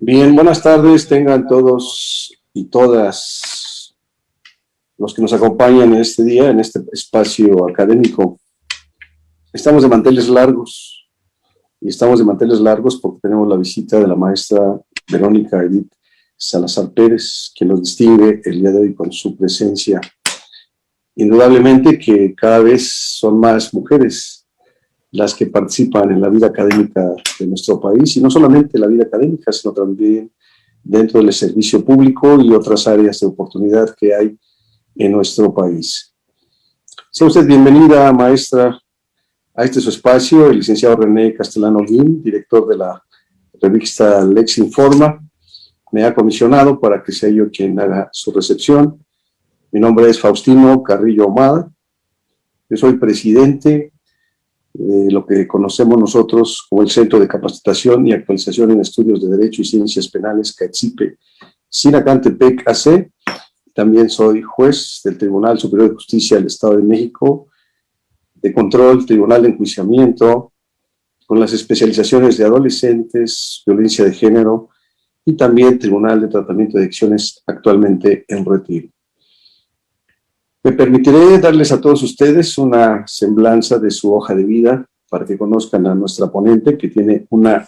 Bien, buenas tardes, tengan todos y todas los que nos acompañan en este día, en este espacio académico. Estamos de manteles largos, y estamos de manteles largos porque tenemos la visita de la maestra Verónica Edith Salazar Pérez, que nos distingue el día de hoy con su presencia. Indudablemente que cada vez son más mujeres las que participan en la vida académica de nuestro país, y no solamente la vida académica, sino también dentro del servicio público y otras áreas de oportunidad que hay en nuestro país. Sea usted bienvenida, maestra, a este su espacio, el licenciado René Castellano Guín, director de la revista Lex Informa, me ha comisionado para que sea yo quien haga su recepción. Mi nombre es Faustino Carrillo Ahumada, yo soy presidente de lo que conocemos nosotros como el Centro de Capacitación y Actualización en Estudios de Derecho y Ciencias Penales, CAECIPE, Sinacantepec AC. También soy juez del Tribunal Superior de Justicia del Estado de México, de control, Tribunal de Enjuiciamiento, con las especializaciones de adolescentes, violencia de género, y también Tribunal de Tratamiento de Adicciones, actualmente en retiro. Me permitiré darles a todos ustedes una semblanza de su hoja de vida para que conozcan a nuestra ponente, que tiene una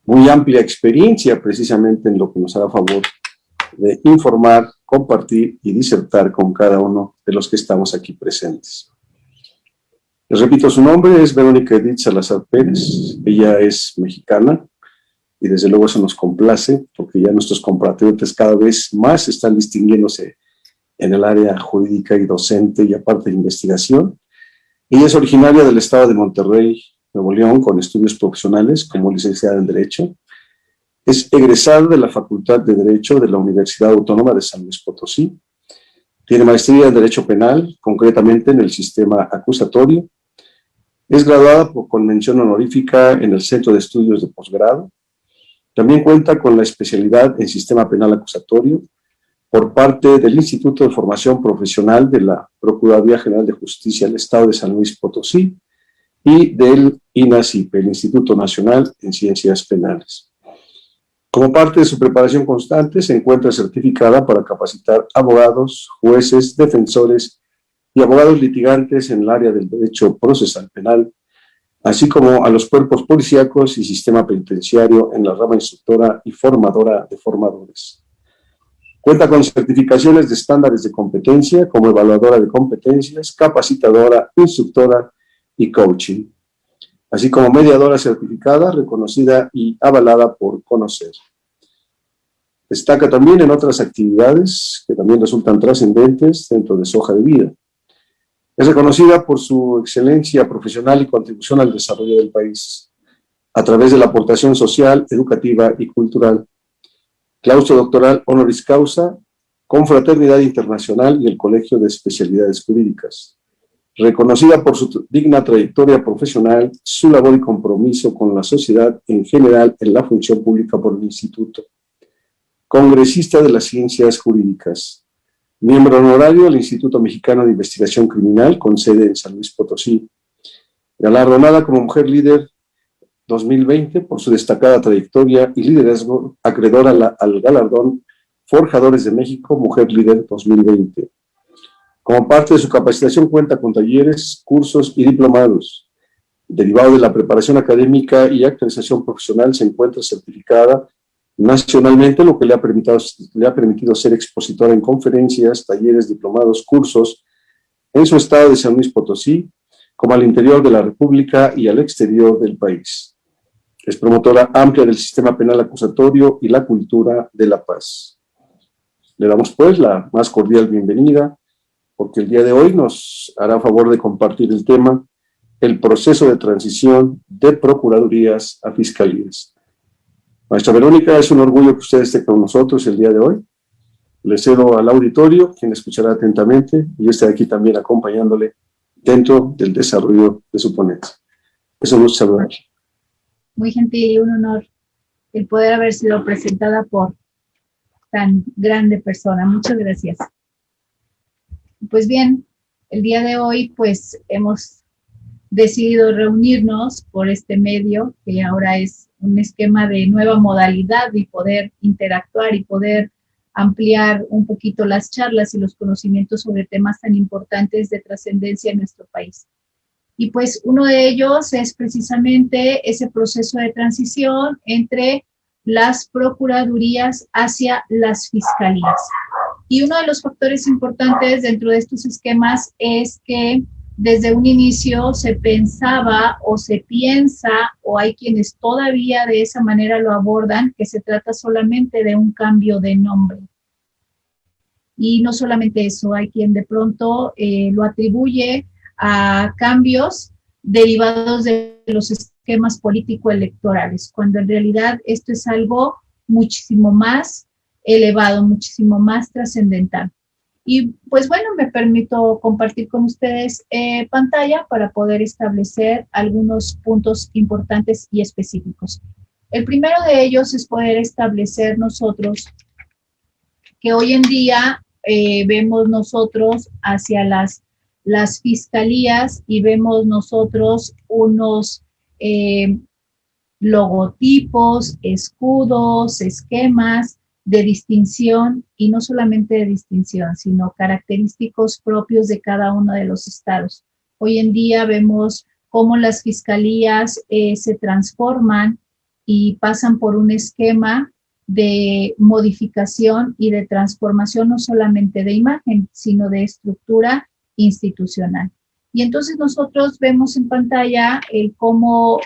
muy amplia experiencia precisamente en lo que nos hará favor de informar, compartir y disertar con cada uno de los que estamos aquí presentes. Les repito, su nombre es Verónica Edith Salazar Pérez. Ella es mexicana y desde luego eso nos complace porque ya nuestros compatriotas cada vez más están distinguiéndose en el área jurídica y docente y aparte de investigación. Ella es originaria del estado de Monterrey, Nuevo León, con estudios profesionales como licenciada en Derecho. Es egresada de la Facultad de Derecho de la Universidad Autónoma de San Luis Potosí. Tiene maestría en Derecho Penal, concretamente en el sistema acusatorio. Es graduada con mención honorífica en el Centro de Estudios de Posgrado. También cuenta con la especialidad en Sistema Penal Acusatorio por parte del Instituto de Formación Profesional de la Procuraduría General de Justicia del Estado de San Luis Potosí y del INACIP, el Instituto Nacional en Ciencias Penales. Como parte de su preparación constante, se encuentra certificada para capacitar abogados, jueces, defensores y abogados litigantes en el área del derecho procesal penal, así como a los cuerpos policíacos y sistema penitenciario en la rama instructora y formadora de formadores. Cuenta con certificaciones de estándares de competencia como evaluadora de competencias, capacitadora, instructora y coaching, así como mediadora certificada, reconocida y avalada por Conocer. Destaca también en otras actividades que también resultan trascendentes dentro de su hoja de vida. Es reconocida por su excelencia profesional y contribución al desarrollo del país, a través de la aportación social, educativa y cultural. Claustro doctoral honoris causa, Confraternidad Internacional y el Colegio de Especialidades Jurídicas. Reconocida por su digna trayectoria profesional, su labor y compromiso con la sociedad en general en la función pública por el Instituto. Congresista de las Ciencias Jurídicas. Miembro honorario del Instituto Mexicano de Investigación Criminal, con sede en San Luis Potosí. Galardonada como Mujer Líder 2020 por su destacada trayectoria y liderazgo, acreedora al galardón Forjadores de México Mujer Líder 2020. Como parte de su capacitación cuenta con talleres, cursos y diplomados. Derivado de la preparación académica y actualización profesional, se encuentra certificada nacionalmente, lo que le ha permitido ser expositora en conferencias, talleres, diplomados, cursos en su estado de San Luis Potosí, como al interior de la República y al exterior del país. Es promotora amplia del sistema penal acusatorio y la cultura de la paz. Le damos pues la más cordial bienvenida, porque el día de hoy nos hará favor de compartir el tema, el proceso de transición de procuradurías a fiscalías. Maestra Verónica, es un orgullo que usted esté con nosotros el día de hoy. Le cedo al auditorio, quien escuchará atentamente, y yo estaré aquí también acompañándole dentro del desarrollo de su ponencia. Es un gusto saludarle. Muy gentil y un honor el poder haber sido presentada por tan grande persona. Muchas gracias. Pues bien, el día de hoy pues hemos decidido reunirnos por este medio, que ahora es un esquema de nueva modalidad y poder interactuar y poder ampliar un poquito las charlas y los conocimientos sobre temas tan importantes de trascendencia en nuestro país. Y pues uno de ellos es precisamente ese proceso de transición entre las procuradurías hacia las fiscalías. Y uno de los factores importantes dentro de estos esquemas es que desde un inicio se pensaba o se piensa, o hay quienes todavía de esa manera lo abordan, que se trata solamente de un cambio de nombre. Y no solamente eso, hay quien de pronto lo atribuye a cambios derivados de los esquemas político-electorales, cuando en realidad esto es algo muchísimo más elevado, muchísimo más trascendental. Y pues bueno, me permito compartir con ustedes pantalla para poder establecer algunos puntos importantes y específicos. El primero de ellos es poder establecer nosotros que hoy en día vemos nosotros hacia las fiscalías y vemos nosotros unos logotipos, escudos, esquemas de distinción, y no solamente de distinción, sino característicos propios de cada uno de los estados. Hoy en día vemos cómo las fiscalías se transforman y pasan por un esquema de modificación y de transformación no solamente de imagen, sino de estructura institucional. Y entonces nosotros vemos en pantalla cómo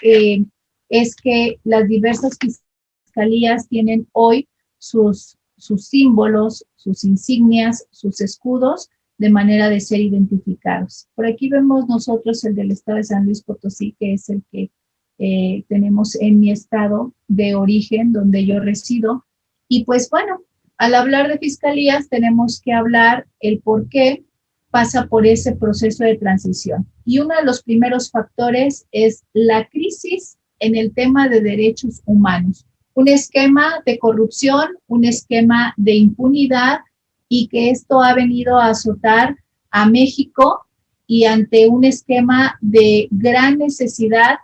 es que las diversas fiscalías tienen hoy sus símbolos, sus insignias, sus escudos, de manera de ser identificados. Por aquí vemos nosotros el del estado de San Luis Potosí, que es el que tenemos en mi estado de origen, donde yo resido. Y pues bueno, al hablar de fiscalías tenemos que hablar el por qué pasa por ese proceso de transición. Y uno de los primeros factores es la crisis en el tema de derechos humanos. Un esquema de corrupción, un esquema de impunidad, y que esto ha venido a azotar a México, y ante un esquema de gran necesidad,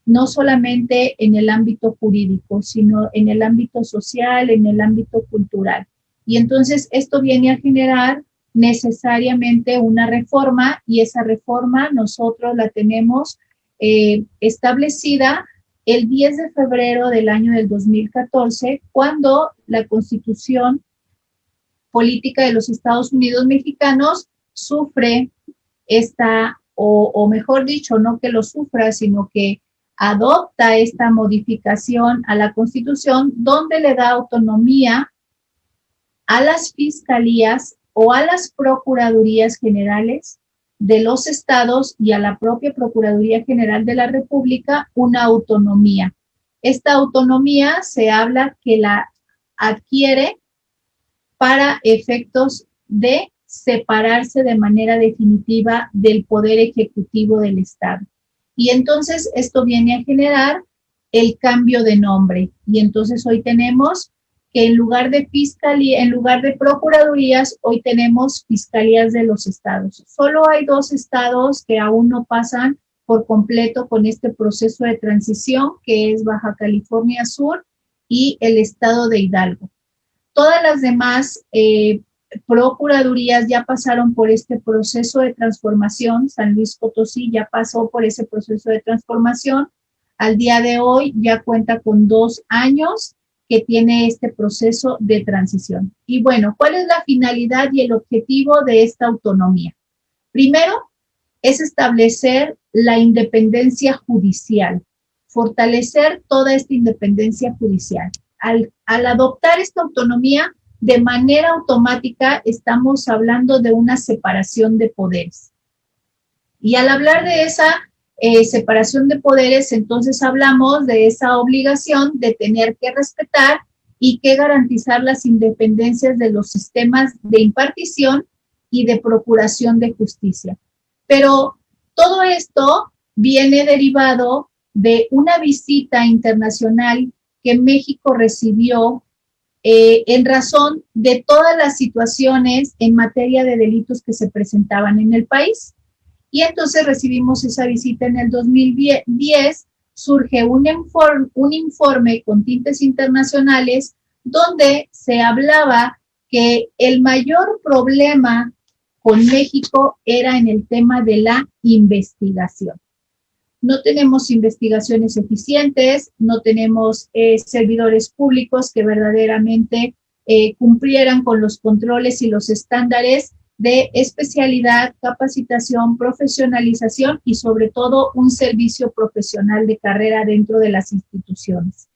no solamente en el ámbito jurídico, sino en el ámbito social, en el ámbito cultural. Y entonces esto viene a generar necesariamente una reforma, y esa reforma nosotros la tenemos establecida el 10 de febrero del año del 2014, cuando la Constitución Política de los Estados Unidos Mexicanos sufre esta, o mejor dicho, no que lo sufra, sino que adopta esta modificación a la Constitución, donde le da autonomía a las fiscalías o a las procuradurías generales de los estados y a la propia Procuraduría General de la República una autonomía. Esta autonomía se habla que la adquiere para efectos de separarse de manera definitiva del poder ejecutivo del Estado. Y entonces esto viene a generar el cambio de nombre. Y entonces hoy tenemos que en lugar de fiscalía, en lugar de procuradurías, hoy tenemos fiscalías de los estados. Solo hay 2 estados que aún no pasan por completo con este proceso de transición, que es Baja California Sur y el estado de Hidalgo. Todas las demás procuradurías ya pasaron por este proceso de transformación. San Luis Potosí ya pasó por ese proceso de transformación. Al día de hoy ya cuenta con 2 años que tiene este proceso de transición. Y bueno, ¿cuál es la finalidad y el objetivo de esta autonomía? Primero, es establecer la independencia judicial, fortalecer toda esta independencia judicial. Al adoptar esta autonomía, de manera automática estamos hablando de una separación de poderes. Y al hablar de esa separación de poderes, entonces hablamos de esa obligación de tener que respetar y que garantizar las independencias de los sistemas de impartición y de procuración de justicia. Pero todo esto viene derivado de una visita internacional que México recibió en razón de todas las situaciones en materia de delitos que se presentaban en el país. Y entonces recibimos esa visita en el 2010, surge un informe con tintes internacionales donde se hablaba que el mayor problema con México era en el tema de la investigación. No tenemos investigaciones eficientes, no tenemos servidores públicos que verdaderamente cumplieran con los controles y los estándares de especialidad, capacitación, profesionalización y sobre todo un servicio profesional de carrera dentro de las instituciones.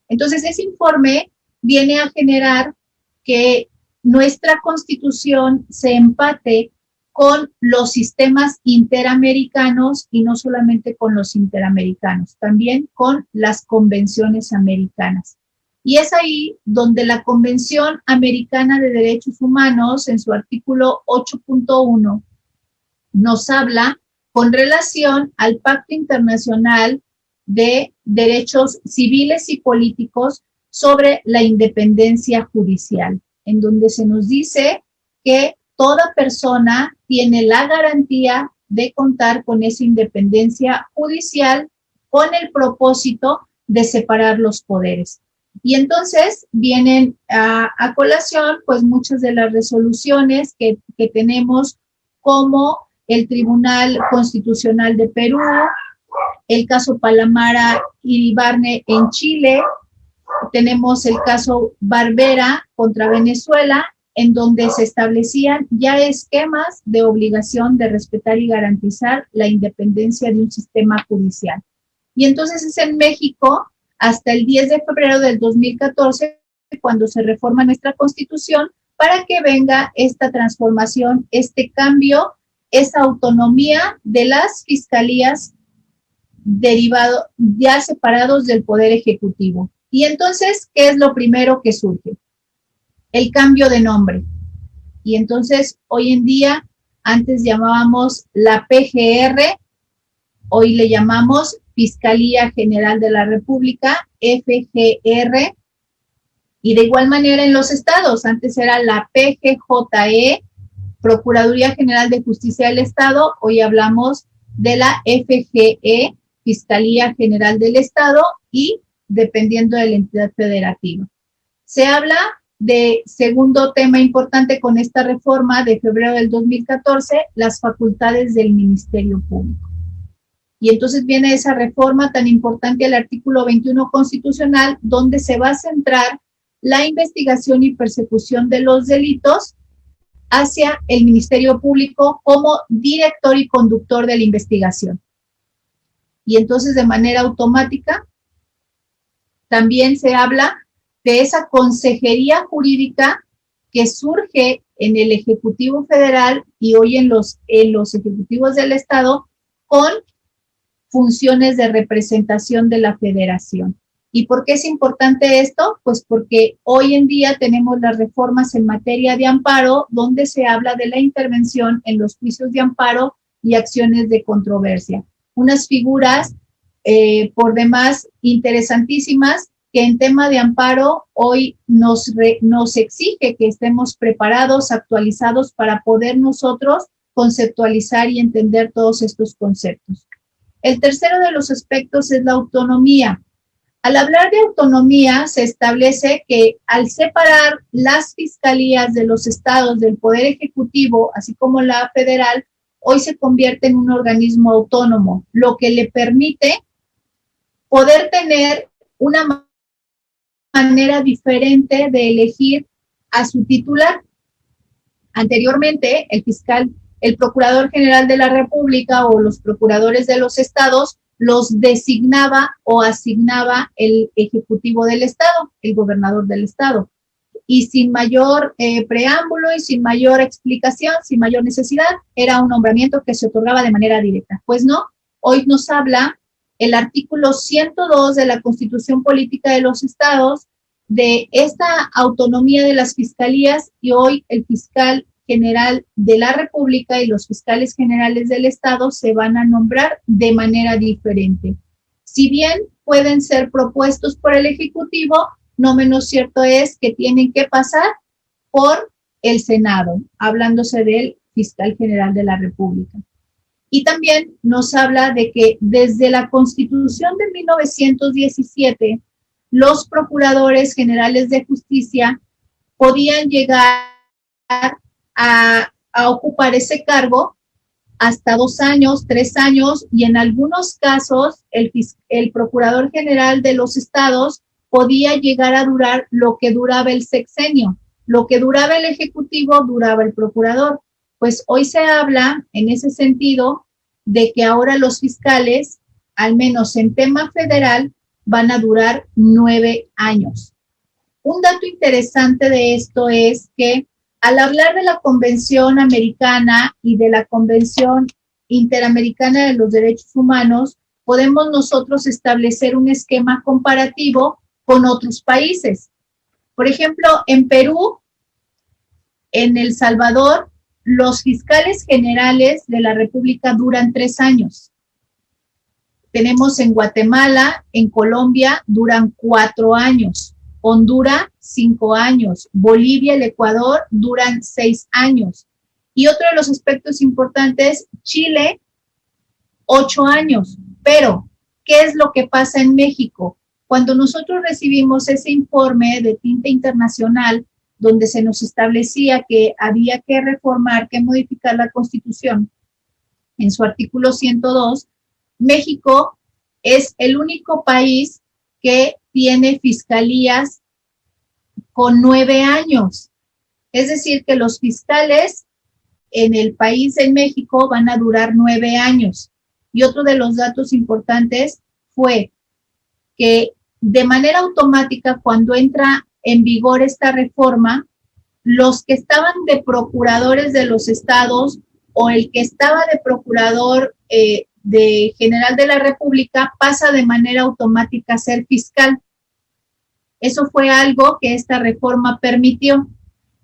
Entonces, ese informe viene a generar que nuestra Constitución se empate con los sistemas interamericanos y no solamente con los interamericanos, también con las convenciones americanas. Y es ahí donde la Convención Americana de Derechos Humanos, en su artículo 8.1, nos habla con relación al Pacto Internacional de Derechos Civiles y Políticos sobre la independencia judicial, en donde se nos dice que toda persona tiene la garantía de contar con esa independencia judicial con el propósito de separar los poderes. Y entonces vienen a colación pues muchas de las resoluciones que tenemos, como el Tribunal Constitucional de Perú, el caso Palamara Iribarne en Chile, tenemos el caso Barbera contra Venezuela, en donde se establecían ya esquemas de obligación de respetar y garantizar la independencia de un sistema judicial. Y entonces es en México, hasta el 10 de febrero del 2014, cuando se reforma nuestra Constitución, para que venga esta transformación, este cambio, esa autonomía de las fiscalías ya separados del Poder Ejecutivo. Y entonces, ¿qué es lo primero que surge? El cambio de nombre. Y entonces, hoy en día, antes llamábamos la PGR, hoy le llamamos Fiscalía General de la República, FGR, y de igual manera en los estados, antes era la PGJE, Procuraduría General de Justicia del Estado, hoy hablamos de la FGE, Fiscalía General del Estado, y dependiendo de la entidad federativa. Se habla de, segundo tema importante con esta reforma de febrero del 2014, las facultades del Ministerio Público. Y entonces viene esa reforma tan importante al artículo 21 constitucional, donde se va a centrar la investigación y persecución de los delitos hacia el Ministerio Público como director y conductor de la investigación. Y entonces de manera automática también se habla de esa consejería jurídica que surge en el Ejecutivo Federal y hoy en los ejecutivos del Estado, con funciones de representación de la Federación. ¿Y por qué es importante esto? Pues porque hoy en día tenemos las reformas en materia de amparo, donde se habla de la intervención en los juicios de amparo y acciones de controversia. Unas figuras por demás interesantísimas, que en tema de amparo hoy nos exige que estemos preparados, actualizados para poder nosotros conceptualizar y entender todos estos conceptos. El tercero de los aspectos es la autonomía. Al hablar de autonomía, se establece que al separar las fiscalías de los estados del Poder Ejecutivo, así como la federal, hoy se convierte en un organismo autónomo, lo que le permite poder tener una manera diferente de elegir a su titular. Anteriormente, el Procurador General de la República o los procuradores de los estados los designaba o asignaba el Ejecutivo del Estado, el gobernador del Estado. Y sin mayor preámbulo y sin mayor explicación, sin mayor necesidad, era un nombramiento que se otorgaba de manera directa. Pues no, hoy nos habla el artículo 102 de la Constitución Política de los Estados de esta autonomía de las fiscalías, y hoy el fiscal general de la República y los fiscales generales del Estado se van a nombrar de manera diferente. Si bien pueden ser propuestos por el Ejecutivo, no menos cierto es que tienen que pasar por el Senado, hablándose del fiscal general de la República. Y también nos habla de que desde la Constitución de 1917, los procuradores generales de justicia podían llegar a ocupar ese cargo hasta 2 años, 3 años, y en algunos casos el procurador general de los estados podía llegar a durar lo que duraba el sexenio. Lo que duraba el ejecutivo, duraba el procurador. Pues hoy se habla, en ese sentido, de que ahora los fiscales, al menos en tema federal, van a durar 9 años. Un dato interesante de esto es que al hablar de la Convención Americana y de la Convención Interamericana de los Derechos Humanos, podemos nosotros establecer un esquema comparativo con otros países. Por ejemplo, en Perú, en El Salvador, los fiscales generales de la República duran 3 años. Tenemos en Guatemala, en Colombia, duran 4 años. Honduras, 5 años. Bolivia, el Ecuador, duran 6 años. Y otro de los aspectos importantes, Chile, 8 años. Pero, ¿qué es lo que pasa en México? Cuando nosotros recibimos ese informe de Tinta Internacional, donde se nos establecía que había que reformar, que modificar la Constitución, en su artículo 102, México es el único país que tiene fiscalías con 9 años. Es decir, que los fiscales en el país, en México, van a durar 9 años. Y otro de los datos importantes fue que de manera automática, cuando entra en vigor esta reforma, los que estaban de procuradores de los estados o el que estaba de procurador de general de la República pasa de manera automática a ser fiscal. Eso fue algo que esta reforma permitió.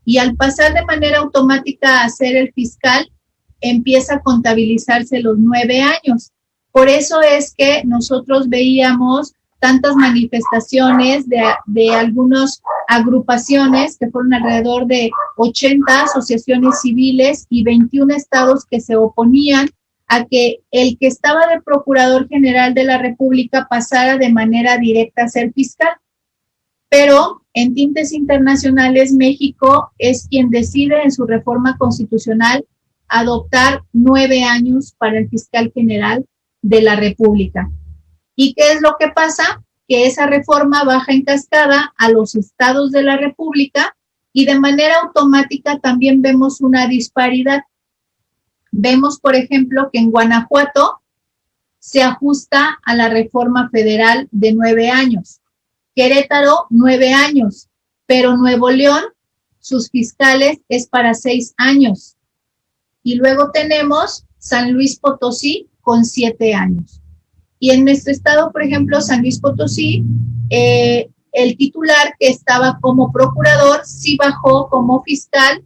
Y al pasar de manera automática a ser el fiscal, empieza a contabilizarse los 9 años. Por eso es que nosotros veíamos tantas manifestaciones de algunas agrupaciones, que fueron alrededor de 80 asociaciones civiles y 21 estados que se oponían a que el que estaba de Procurador General de la República pasara de manera directa a ser fiscal. Pero en tintes internacionales, México es quien decide en su reforma constitucional adoptar 9 años para el fiscal general de la República. ¿Y qué es lo que pasa? Que esa reforma baja en cascada a los estados de la República y de manera automática también vemos una disparidad. Vemos, por ejemplo, que en Guanajuato se ajusta a la reforma federal de 9 años. Querétaro, 9 años, pero Nuevo León, sus fiscales es para 6 años. Y luego tenemos San Luis Potosí con 7 años. Y en nuestro estado, por ejemplo, San Luis Potosí, el titular que estaba como procurador sí bajó como fiscal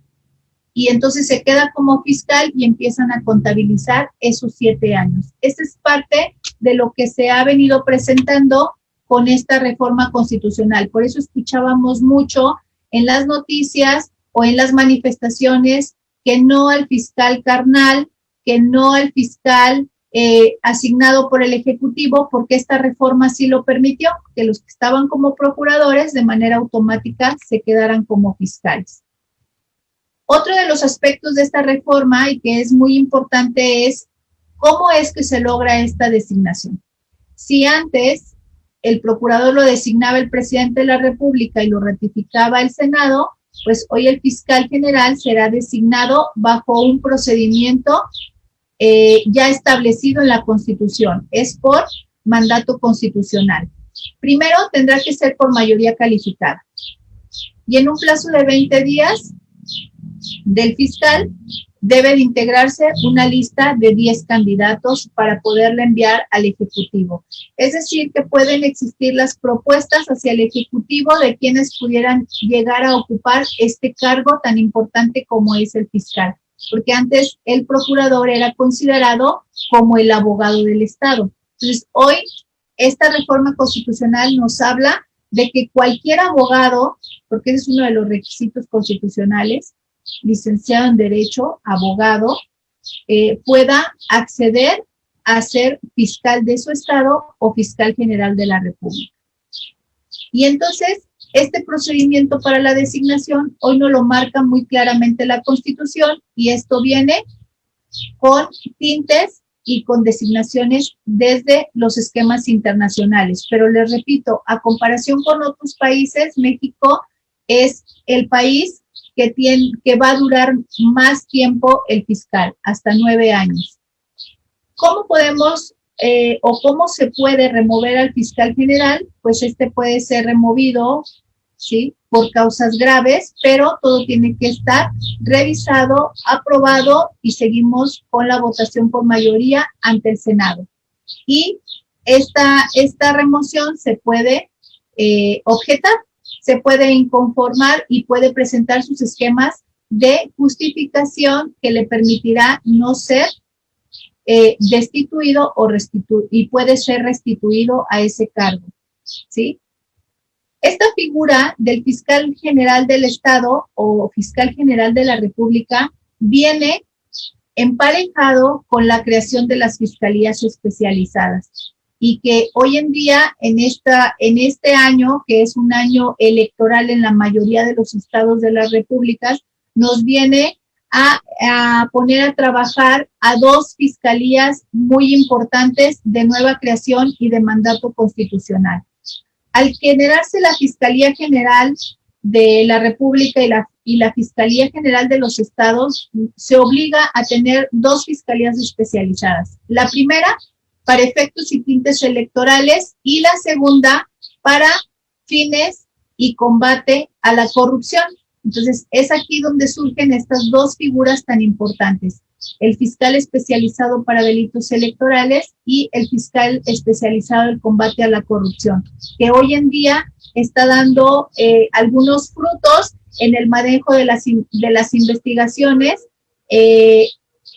y entonces se queda como fiscal y empiezan a contabilizar esos 7 años. Esta es parte de lo que se ha venido presentando con esta reforma constitucional. Por eso escuchábamos mucho en las noticias o en las manifestaciones que no al fiscal carnal, que no al fiscal asignado por el Ejecutivo, porque esta reforma sí lo permitió, que los que estaban como procuradores de manera automática se quedaran como fiscales. Otro de los aspectos de esta reforma y que es muy importante es cómo es que se logra esta designación. Si antes el procurador lo designaba el presidente de la República y lo ratificaba el Senado, pues hoy el fiscal general será designado bajo un procedimiento ya establecido en la Constitución. Es por mandato constitucional. Primero tendrá que ser por mayoría calificada. Y en un plazo de 20 días del fiscal debe de integrarse una lista de 10 candidatos para poderla enviar al Ejecutivo. Es decir, que pueden existir las propuestas hacia el Ejecutivo de quienes pudieran llegar a ocupar este cargo tan importante como es el fiscal. Porque antes el procurador era considerado como el abogado del Estado. Entonces, hoy esta reforma constitucional nos habla de que cualquier abogado, porque ese es uno de los requisitos constitucionales, licenciado en Derecho, abogado, pueda acceder a ser fiscal de su estado o fiscal general de la República. Y entonces, este procedimiento para la designación hoy no lo marca muy claramente la Constitución, y esto viene con tintes y con designaciones desde los esquemas internacionales. Pero les repito, a comparación con otros países, México es el país que va a durar más tiempo el fiscal, hasta 9 años. ¿Cómo podemos o cómo se puede remover al fiscal general? Pues este puede ser removido, ¿sí?, por causas graves, pero todo tiene que estar revisado, aprobado, y seguimos con la votación por mayoría ante el Senado. Y esta remoción se puede objetar, se puede inconformar y puede presentar sus esquemas de justificación que le permitirá no ser destituido y puede ser restituido a ese cargo, ¿sí? Esta figura del fiscal general del Estado o fiscal general de la República viene emparejado con la creación de las fiscalías especializadas, y que hoy en día, en este año, que es un año electoral en la mayoría de los estados de las repúblicas, nos viene a poner a trabajar a 2 fiscalías muy importantes de nueva creación y de mandato constitucional. Al generarse la Fiscalía General de la República y la Fiscalía General de los Estados, se obliga a tener 2 fiscalías especializadas. La primera para efectos y tintes electorales, y la segunda para fines y combate a la corrupción. Entonces, es aquí donde surgen estas 2 figuras tan importantes: el fiscal especializado para delitos electorales y el fiscal especializado en combate a la corrupción, que hoy en día está dando algunos frutos en el manejo de las investigaciones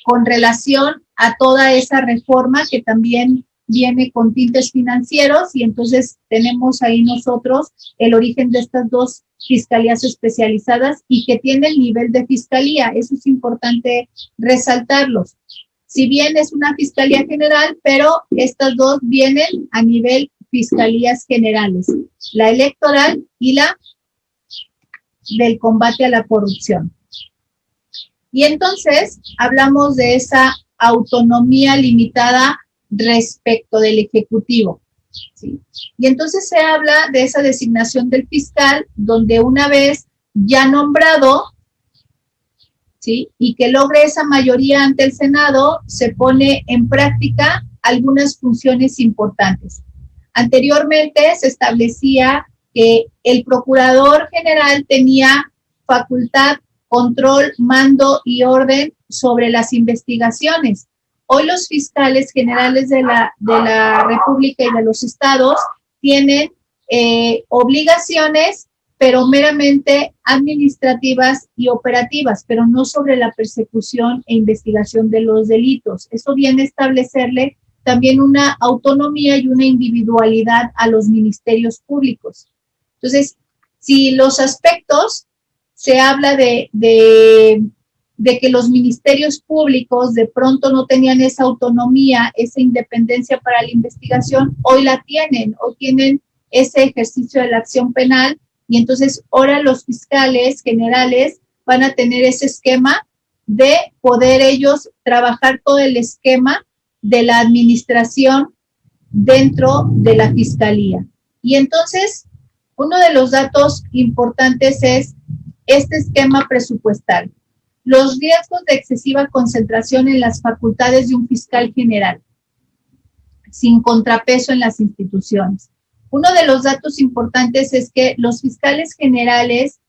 con relación a toda esa reforma que también viene con tintes financieros, y entonces tenemos ahí nosotros el origen de estas 2 fiscalías especializadas y que tienen nivel de fiscalía. Eso es importante resaltarlos. Si bien es una fiscalía general, pero estas 2 vienen a nivel fiscalías generales, la electoral y la del combate a la corrupción. Y entonces hablamos de esa autonomía limitada respecto del Ejecutivo, ¿sí? Y entonces se habla de esa designación del fiscal, donde una vez ya nombrado, ¿sí?, y que logre esa mayoría ante el Senado, se pone en práctica algunas funciones importantes. Anteriormente se establecía que el Procurador General tenía facultad, control, mando y orden sobre las investigaciones. Hoy los fiscales generales de la República y de los estados tienen obligaciones, pero meramente administrativas y operativas, pero no sobre la persecución e investigación de los delitos. Eso viene a establecerle también una autonomía y una individualidad a los ministerios públicos. Entonces, si los aspectos se habla de que los ministerios públicos de pronto no tenían esa autonomía, esa independencia para la investigación, hoy la tienen, hoy tienen ese ejercicio de la acción penal, y entonces ahora los fiscales generales van a tener ese esquema de poder ellos trabajar todo el esquema de la administración dentro de la fiscalía. Y entonces, uno de los datos importantes es este esquema presupuestal. Los riesgos de excesiva concentración en las facultades de un fiscal general, sin contrapeso en las instituciones. Uno de los datos importantes es que los fiscales generales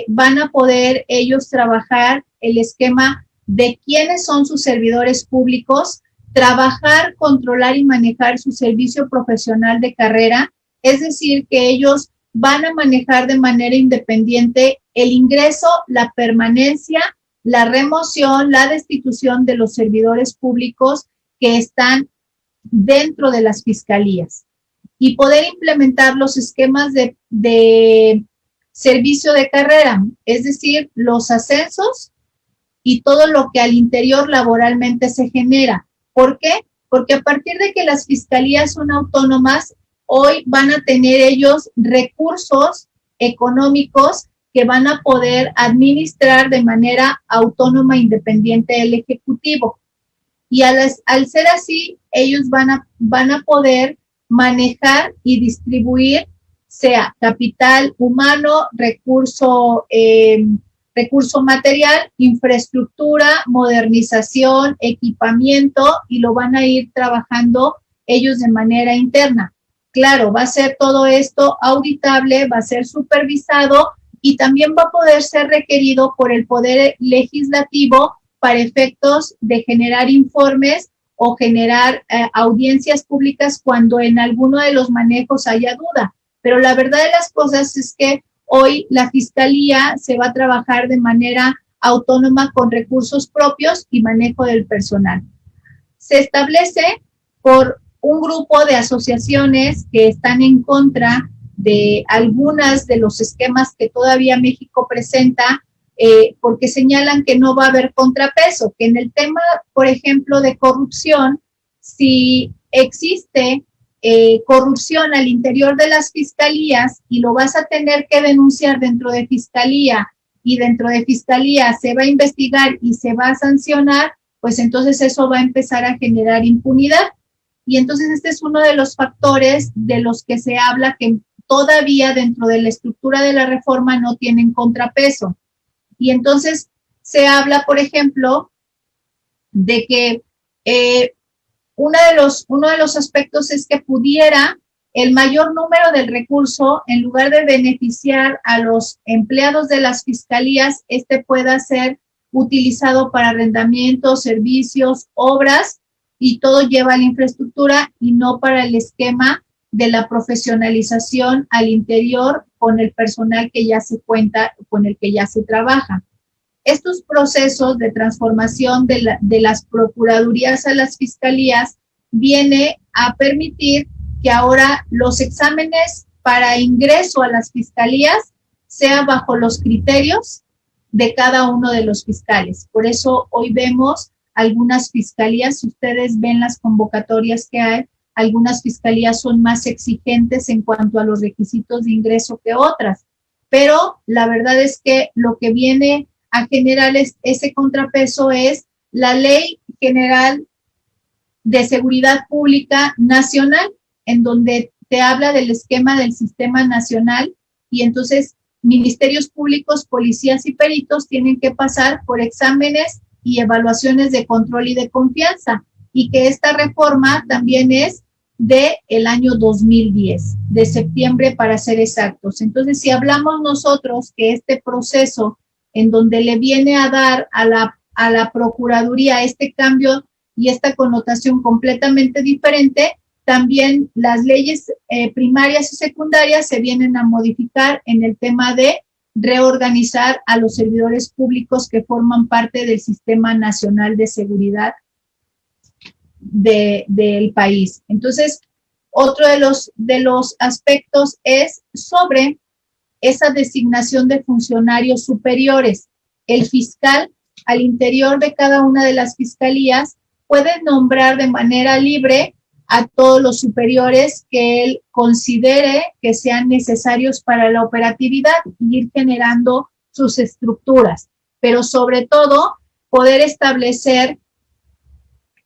van a poder ellos trabajar el esquema de quiénes son sus servidores públicos, trabajar, controlar y manejar su servicio profesional de carrera, es decir, que ellos van a manejar de manera independiente el ingreso, la permanencia, la remoción, la destitución de los servidores públicos que están dentro de las fiscalías, y poder implementar los esquemas de servicio de carrera, es decir, los ascensos y todo lo que al interior laboralmente se genera. ¿Por qué? Porque a partir de que las fiscalías son autónomas, hoy van a tener ellos recursos económicos que van a poder administrar de manera autónoma e independiente el Ejecutivo. Y al ser así, ellos van a poder manejar y distribuir, sea capital humano, recurso material, infraestructura, modernización, equipamiento, y lo van a ir trabajando ellos de manera interna. Claro, va a ser todo esto auditable, va a ser supervisado y también va a poder ser requerido por el Poder Legislativo para efectos de generar informes o generar audiencias públicas cuando en alguno de los manejos haya duda. Pero la verdad de las cosas es que hoy la Fiscalía se va a trabajar de manera autónoma con recursos propios y manejo del personal. Se establece por un grupo de asociaciones que están en contra de algunas de los esquemas que todavía México presenta, porque señalan que no va a haber contrapeso, que en el tema, por ejemplo, de corrupción, si existe corrupción al interior de las fiscalías y lo vas a tener que denunciar dentro de fiscalía y dentro de fiscalía se va a investigar y se va a sancionar, pues entonces eso va a empezar a generar impunidad. Y entonces este es uno de los factores de los que se habla que todavía dentro de la estructura de la reforma no tienen contrapeso. Y entonces se habla, por ejemplo, de que uno de los aspectos es que pudiera el mayor número del recurso, en lugar de beneficiar a los empleados de las fiscalías, pueda ser utilizado para arrendamientos, servicios, obras, y todo lleva a la infraestructura y no para el esquema de la profesionalización al interior con el personal que ya se cuenta, con el que ya se trabaja. Estos procesos de transformación de las procuradurías a las fiscalías viene a permitir que ahora los exámenes para ingreso a las fiscalías sea bajo los criterios de cada uno de los fiscales. Por eso hoy vemos algunas fiscalías, si ustedes ven las convocatorias que hay, algunas fiscalías son más exigentes en cuanto a los requisitos de ingreso que otras, pero la verdad es que lo que viene a generar ese contrapeso es la Ley General de Seguridad Pública Nacional, en donde te habla del esquema del sistema nacional, y entonces ministerios públicos, policías y peritos tienen que pasar por exámenes y evaluaciones de control y de confianza, y que esta reforma también es del año 2010, de septiembre para ser exactos. Entonces, si hablamos nosotros que este proceso en donde le viene a dar a la Procuraduría este cambio y esta connotación completamente diferente, también las leyes primarias y secundarias se vienen a modificar en el tema de reorganizar a los servidores públicos que forman parte del Sistema Nacional de Seguridad del país. Entonces, otro de los aspectos es sobre esa designación de funcionarios superiores. El fiscal, al interior de cada una de las fiscalías, puede nombrar de manera libre a todos los superiores que él considere que sean necesarios para la operatividad y ir generando sus estructuras, pero sobre todo poder establecer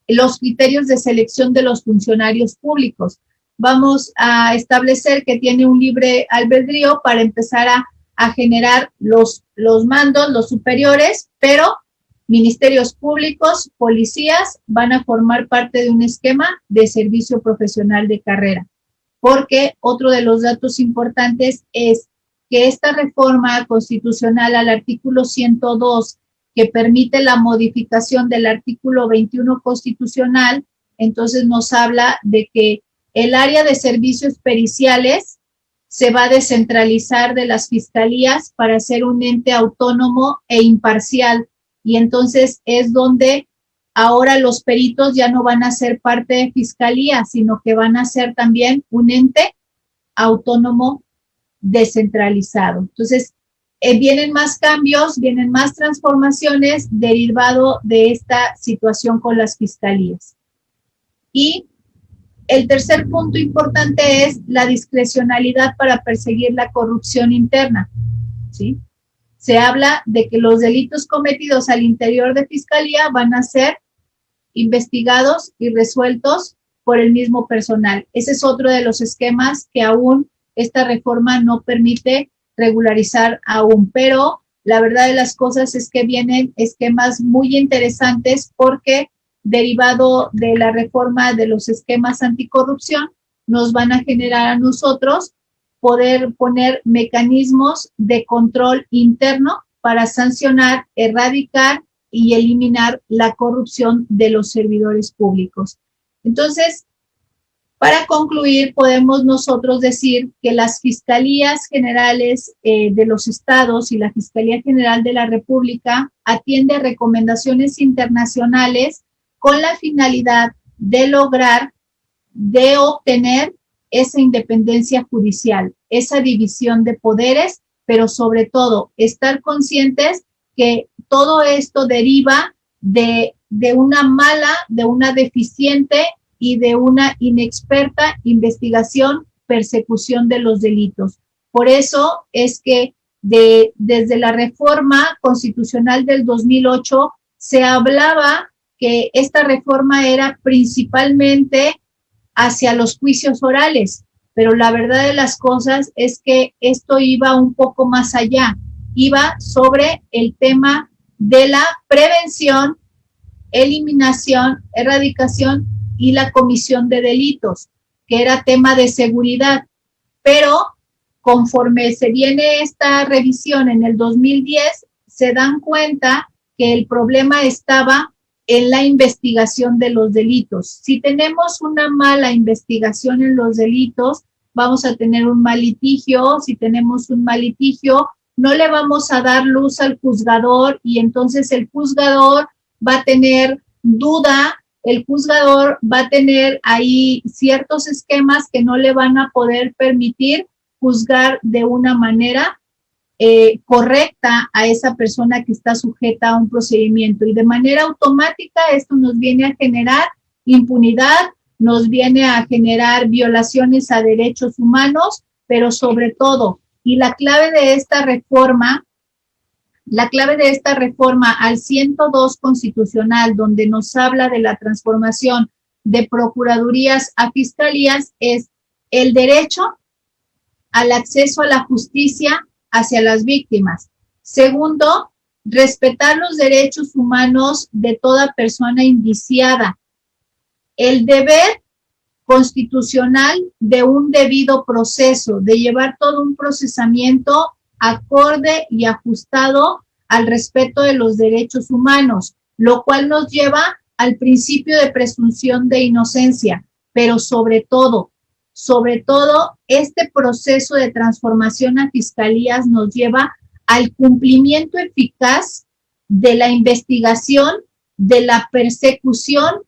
los criterios de selección de los funcionarios públicos. Vamos a establecer que tiene un libre albedrío para empezar a generar los mandos, los superiores, pero ministerios públicos, policías van a formar parte de un esquema de servicio profesional de carrera. Porque otro de los datos importantes es que esta reforma constitucional al artículo 102, que permite la modificación del artículo 21 constitucional, entonces nos habla de que el área de servicios periciales se va a descentralizar de las fiscalías para ser un ente autónomo e imparcial. Y entonces es donde ahora los peritos ya no van a ser parte de fiscalía, sino que van a ser también un ente autónomo descentralizado. Entonces, vienen más cambios, vienen más transformaciones derivado de esta situación con las fiscalías. Y el tercer punto importante es la discrecionalidad para perseguir la corrupción interna, ¿sí? Se habla de que los delitos cometidos al interior de fiscalía van a ser investigados y resueltos por el mismo personal. Ese es otro de los esquemas que aún esta reforma no permite regularizar aún, pero la verdad de las cosas es que vienen esquemas muy interesantes porque derivado de la reforma de los esquemas anticorrupción nos van a generar a nosotros poder poner mecanismos de control interno para sancionar, erradicar y eliminar la corrupción de los servidores públicos. Entonces, para concluir, podemos nosotros decir que las fiscalías generales de los estados y la Fiscalía General de la República atiende a recomendaciones internacionales con la finalidad de lograr, de obtener esa independencia judicial, esa división de poderes, pero sobre todo estar conscientes que todo esto deriva de una mala, de una deficiente y de una inexperta investigación, persecución de los delitos. Por eso es que desde la reforma constitucional del 2008 se hablaba que esta reforma era principalmente hacia los juicios orales, pero la verdad de las cosas es que esto iba un poco más allá, iba sobre el tema de la prevención, eliminación, erradicación y la comisión de delitos, que era tema de seguridad, pero conforme se viene esta revisión en el 2010, se dan cuenta que el problema estaba en la investigación de los delitos. Si tenemos una mala investigación en los delitos, vamos a tener un mal litigio. Si tenemos un mal litigio, no le vamos a dar luz al juzgador y entonces el juzgador va a tener duda, el juzgador va a tener ahí ciertos esquemas que no le van a poder permitir juzgar de una manera correcta a esa persona que está sujeta a un procedimiento. Y de manera automática esto nos viene a generar impunidad, nos viene a generar violaciones a derechos humanos, pero sobre todo, y la clave de esta reforma al 102 constitucional, donde nos habla de la transformación de procuradurías a fiscalías, es el derecho al acceso a la justicia hacia las víctimas. Segundo, respetar los derechos humanos de toda persona indiciada. El deber constitucional de un debido proceso, de llevar todo un procesamiento acorde y ajustado al respeto de los derechos humanos, lo cual nos lleva al principio de presunción de inocencia, pero sobre todo, este proceso de transformación a fiscalías nos lleva al cumplimiento eficaz de la investigación, de la persecución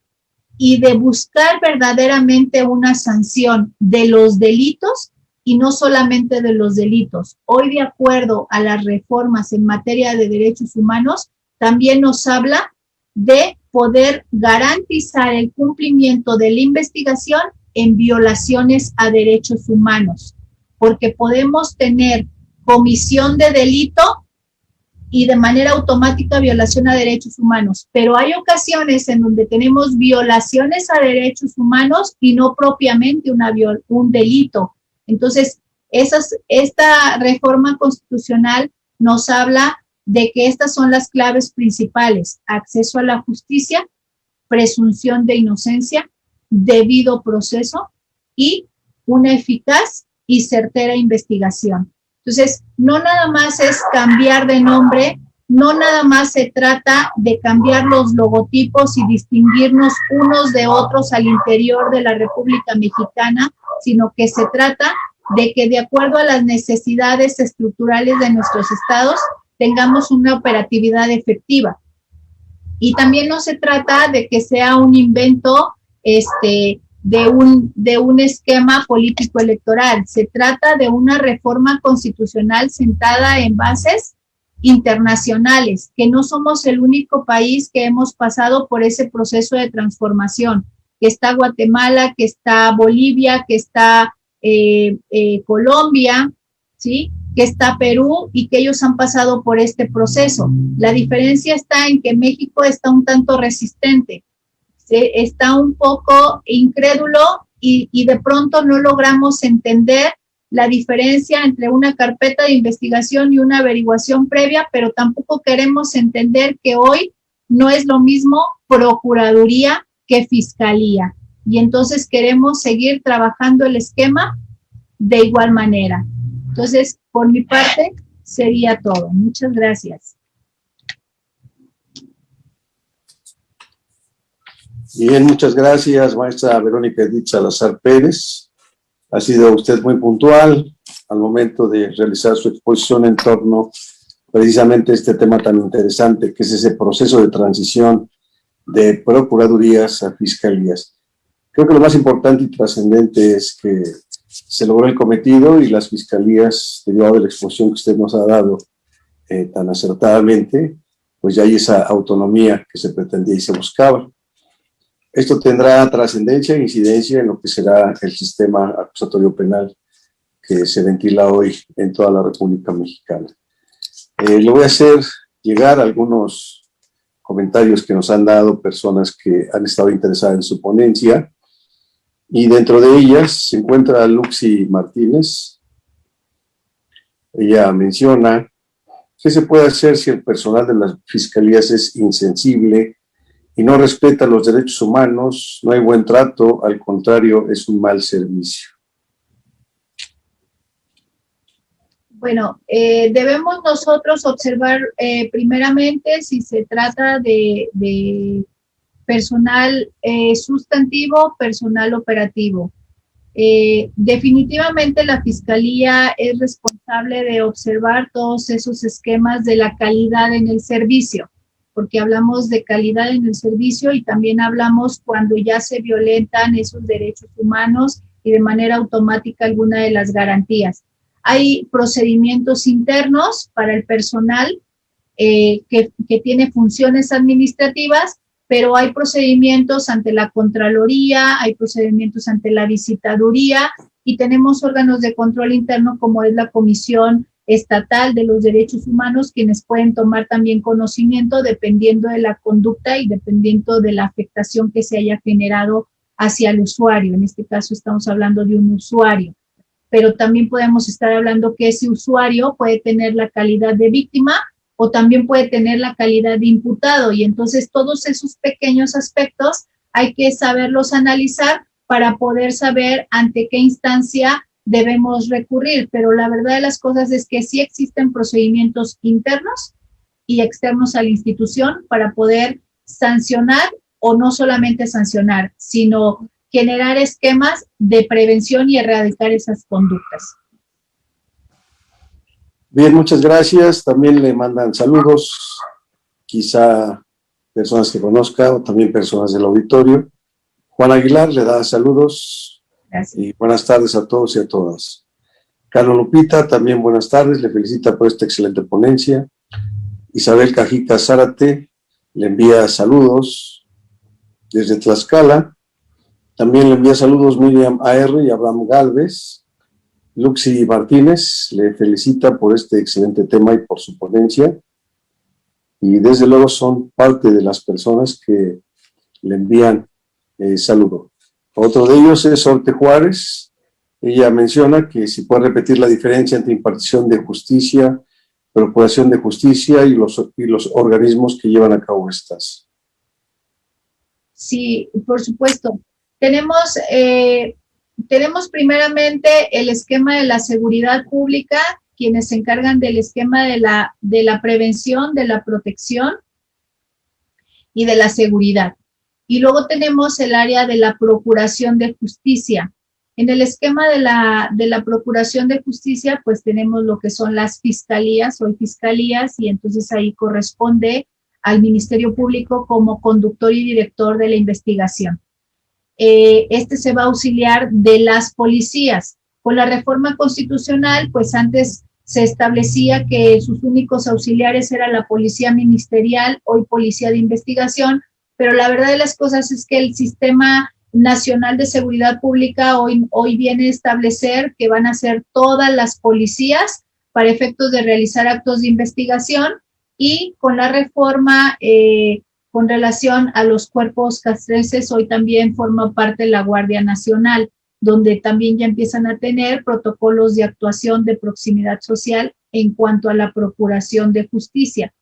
y de buscar verdaderamente una sanción de los delitos y no solamente de los delitos. Hoy, de acuerdo a las reformas en materia de derechos humanos, también nos habla de poder garantizar el cumplimiento de la investigación en violaciones a derechos humanos, porque podemos tener comisión de delito y de manera automática violación a derechos humanos, pero hay ocasiones en donde tenemos violaciones a derechos humanos y no propiamente un delito. Entonces, esta reforma constitucional nos habla de que estas son las claves principales: acceso a la justicia, presunción de inocencia, debido proceso y una eficaz y certera investigación. Entonces, no nada más es cambiar de nombre, no nada más se trata de cambiar los logotipos y distinguirnos unos de otros al interior de la República Mexicana, sino que se trata de que de acuerdo a las necesidades estructurales de nuestros estados tengamos una operatividad efectiva. Y también no se trata de que sea un invento de un esquema político electoral. Se trata de una reforma constitucional sentada en bases internacionales, que no somos el único país que hemos pasado por ese proceso de transformación, que está Guatemala, que está Bolivia, que está Colombia, ¿sí?, que está Perú, y que ellos han pasado por este proceso. La diferencia está en que México está un tanto resistente, está un poco incrédulo y de pronto no logramos entender la diferencia entre una carpeta de investigación y una averiguación previa, pero tampoco queremos entender que hoy no es lo mismo Procuraduría que Fiscalía. Y entonces queremos seguir trabajando el esquema de igual manera. Entonces, por mi parte, sería todo. Muchas gracias. Bien, muchas gracias, maestra Verónica Edith Salazar Pérez. Ha sido usted muy puntual al momento de realizar su exposición en torno precisamente a este tema tan interesante, que es ese proceso de transición de procuradurías a fiscalías. Creo que lo más importante y trascendente es que se logró el cometido y las fiscalías, derivado de la exposición que usted nos ha dado tan acertadamente, pues ya hay esa autonomía que se pretendía y se buscaba. Esto tendrá trascendencia e incidencia en lo que será el sistema acusatorio penal que se ventila hoy en toda la República Mexicana. Le voy a hacer llegar algunos comentarios que nos han dado personas que han estado interesadas en su ponencia, y dentro de ellas se encuentra Luxi Martínez. Ella menciona: ¿qué se puede hacer si el personal de las fiscalías es insensible y no respeta los derechos humanos? No hay buen trato, al contrario, es un mal servicio. Bueno, debemos nosotros observar primeramente si se trata de personal sustantivo, personal operativo. Definitivamente la Fiscalía es responsable de observar todos esos esquemas de la calidad en el servicio, porque hablamos de calidad en el servicio y también hablamos cuando ya se violentan esos derechos humanos y de manera automática alguna de las garantías. Hay procedimientos internos para el personal que tiene funciones administrativas, pero hay procedimientos ante la Contraloría, hay procedimientos ante la Visitaduría, y tenemos órganos de control interno como es la Comisión Estatal de los Derechos Humanos, quienes pueden tomar también conocimiento dependiendo de la conducta y dependiendo de la afectación que se haya generado hacia el usuario. En este caso estamos hablando de un usuario, pero también podemos estar hablando que ese usuario puede tener la calidad de víctima o también puede tener la calidad de imputado, y entonces todos esos pequeños aspectos hay que saberlos analizar para poder saber ante qué instancia debemos recurrir, pero la verdad de las cosas es que sí existen procedimientos internos y externos a la institución para poder sancionar, o no solamente sancionar, sino generar esquemas de prevención y erradicar esas conductas. Bien, muchas gracias. También le mandan saludos, quizá personas que conozca o también personas del auditorio. Juan Aguilar le da saludos. Gracias. Y buenas tardes a todos y a todas. Carlos Lupita, también buenas tardes, le felicita por esta excelente ponencia. Isabel Cajica Zárate le envía saludos desde Tlaxcala. También le envía saludos Miriam A.R. y Abraham Galvez. Luxi Martínez le felicita por este excelente tema y por su ponencia. Y desde luego son parte de las personas que le envían saludo. Otro de ellos es Orte Juárez. Ella menciona que si puede repetir la diferencia entre impartición de justicia, procuración de justicia y los organismos que llevan a cabo estas. Sí, por supuesto. Tenemos primeramente el esquema de la seguridad pública, quienes se encargan del esquema de la prevención, de la protección y de la seguridad. Y luego tenemos el área de la procuración de justicia. En el esquema de la procuración de justicia, pues tenemos lo que son las fiscalías, hoy fiscalías, y entonces ahí corresponde al Ministerio Público como conductor y director de la investigación. este se va a auxiliar de las policías. Con la reforma constitucional, pues antes se establecía que sus únicos auxiliares eran la policía ministerial, hoy policía de investigación, pero la verdad de las cosas es que el Sistema Nacional de Seguridad Pública hoy viene a establecer que van a ser todas las policías para efectos de realizar actos de investigación, y con la reforma con relación a los cuerpos castrenses, hoy también forma parte de la Guardia Nacional, donde también ya empiezan a tener protocolos de actuación de proximidad social en cuanto a la procuración de justicia.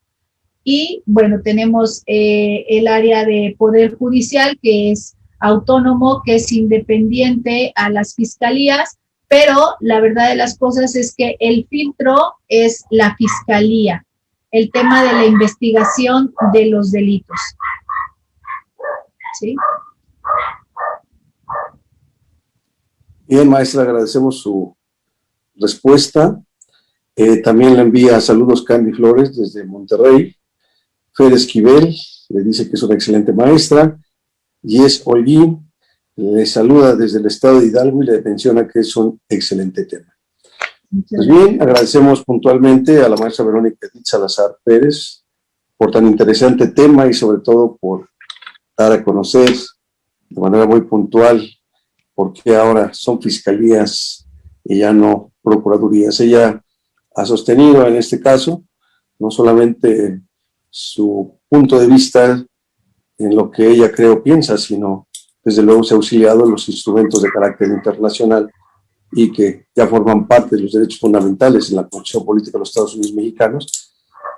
Y bueno, tenemos el área de Poder Judicial, que es autónomo, que es independiente a las fiscalías, pero la verdad de las cosas es que el filtro es la fiscalía, el tema de la investigación de los delitos. ¿Sí? Bien, maestra, agradecemos su respuesta. También le envía saludos Candy Flores desde Monterrey. Fer Esquivel le dice que es una excelente maestra. Yes Olguín le saluda desde el estado de Hidalgo y le menciona que es un excelente tema. Pues bien, agradecemos puntualmente a la maestra Verónica Edith Salazar Pérez por tan interesante tema y sobre todo por dar a conocer de manera muy puntual por qué ahora son fiscalías y ya no procuradurías. Ella ha sostenido en este caso no solamente su punto de vista en lo que ella cree o piensa, sino desde luego se ha auxiliado en los instrumentos de carácter internacional y que ya forman parte de los derechos fundamentales en la Constitución Política de los Estados Unidos Mexicanos,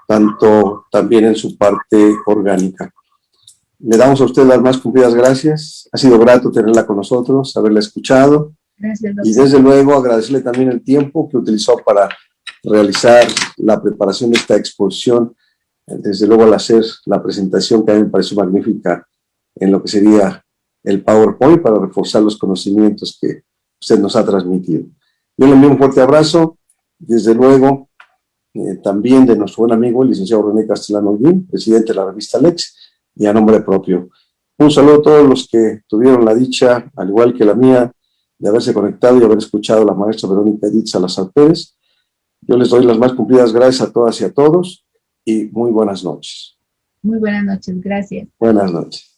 tanto también en su parte orgánica. Le damos a usted las más cumplidas gracias. Ha sido grato tenerla con nosotros, haberla escuchado. Gracias, doctor. Y desde luego agradecerle también el tiempo que utilizó para realizar la preparación de esta exposición, desde luego al hacer la presentación que a mí me pareció magnífica en lo que sería el PowerPoint para reforzar los conocimientos que usted nos ha transmitido. Yo le envío un fuerte abrazo, desde luego también de nuestro buen amigo el licenciado René Castellano Holguín, presidente de la revista Lex, y a nombre propio. Un saludo a todos los que tuvieron la dicha, al igual que la mía, de haberse conectado y haber escuchado a la maestra Verónica Edith Salazar Pérez. Yo les doy las más cumplidas gracias a todas y a todos y muy buenas noches. Muy buenas noches, gracias. Buenas noches.